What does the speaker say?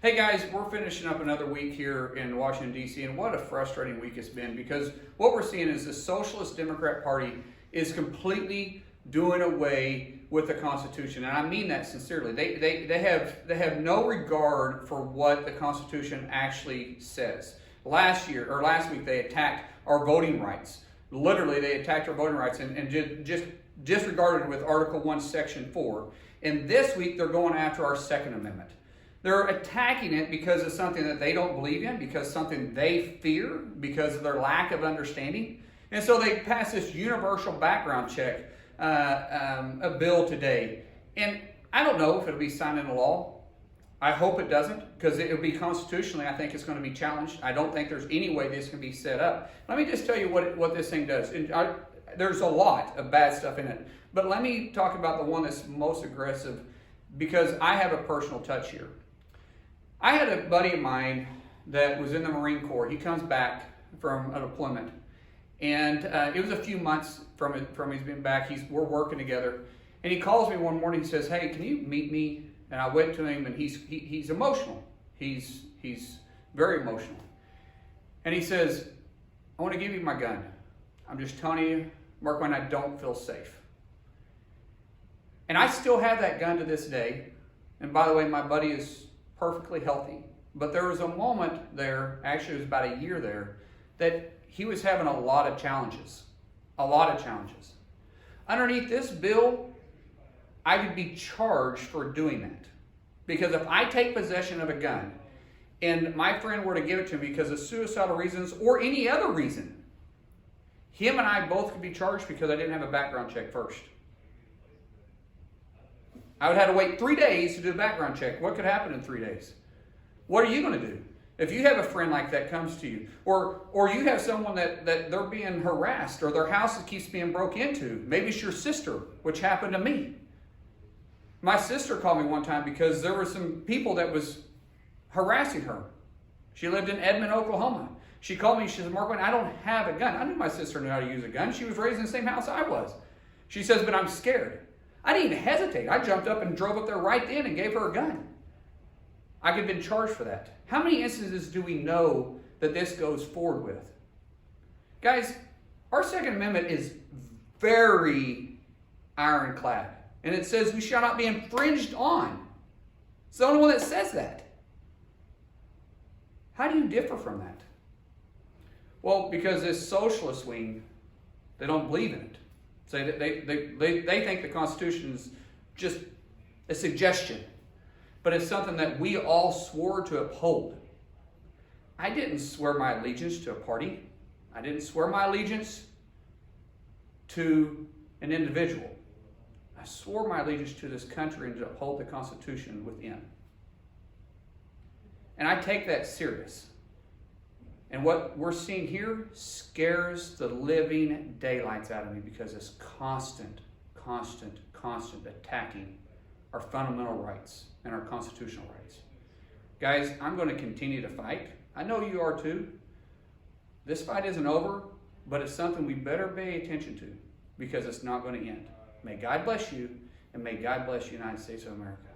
Hey guys, we're finishing up another week here in Washington, D.C., and what a frustrating week it's been, because what we're seeing is the Socialist Democrat Party is completely doing away with the Constitution, and I mean that sincerely. They have no regard for what the Constitution actually says. Last week, they attacked our voting rights. Literally, they attacked our voting rights and just disregarded with Article 1, Section 4. And this week, they're going after our Second Amendment. They're attacking it because of something that they don't believe in, because something they fear, because of their lack of understanding. And so they passed this universal background check a bill today. And I don't know if it'll be signed into law. I hope it doesn't, because it'll be constitutionally, I think it's going to be challenged. I don't think there's any way this can be set up. Let me just tell you what this thing does. There's a lot of bad stuff in it. But let me talk about the one that's most aggressive, because I have a personal touch here. I had a buddy of mine that was in the Marine Corps. He comes back from a deployment, and it was a few months from he's been back. We're working together, and he calls me one morning. He says, "Hey, can you meet me?" And I went to him, and he's emotional. He's very emotional, and he says, "I want to give you my gun. I'm just telling you, Mark, when I don't feel safe." And I still have that gun to this day. And by the way, my buddy is perfectly healthy. But there was a moment there, actually it was about a year there, that he was having a lot of challenges. A lot of challenges. Underneath this bill, I could be charged for doing that. Because if I take possession of a gun and my friend were to give it to me because of suicidal reasons or any other reason, him and I both could be charged because I didn't have a background check first. I would have to wait 3 days to do a background check. What could happen in 3 days? What are you going to do? If you have a friend like that comes to you, or you have someone that they're being harassed, or their house keeps being broke into, maybe it's your sister, which happened to me. My sister called me one time because there were some people that was harassing her. She lived in Edmond, Oklahoma. She called me, she said, "Mark, I don't have a gun." I knew my sister knew how to use a gun. She was raised in the same house I was. She says, "But I'm scared." I didn't even hesitate. I jumped up and drove up there right then and gave her a gun. I could have been charged for that. How many instances do we know that this goes forward with? Guys, our Second Amendment is very ironclad. And it says we shall not be infringed on. It's the only one that says that. How do you differ from that? Well, because this socialist wing, they don't believe in it. So they think the Constitution is just a suggestion, but it's something that we all swore to uphold. I didn't swear my allegiance to a party. I didn't swear my allegiance to an individual. I swore my allegiance to this country and to uphold the Constitution within. And I take that serious. And what we're seeing here scares the living daylights out of me, because it's constant attacking our fundamental rights and our constitutional rights. Guys, I'm going to continue to fight. I know you are too. This fight isn't over, but it's something we better pay attention to, because it's not going to end. May God bless you, and may God bless the United States of America.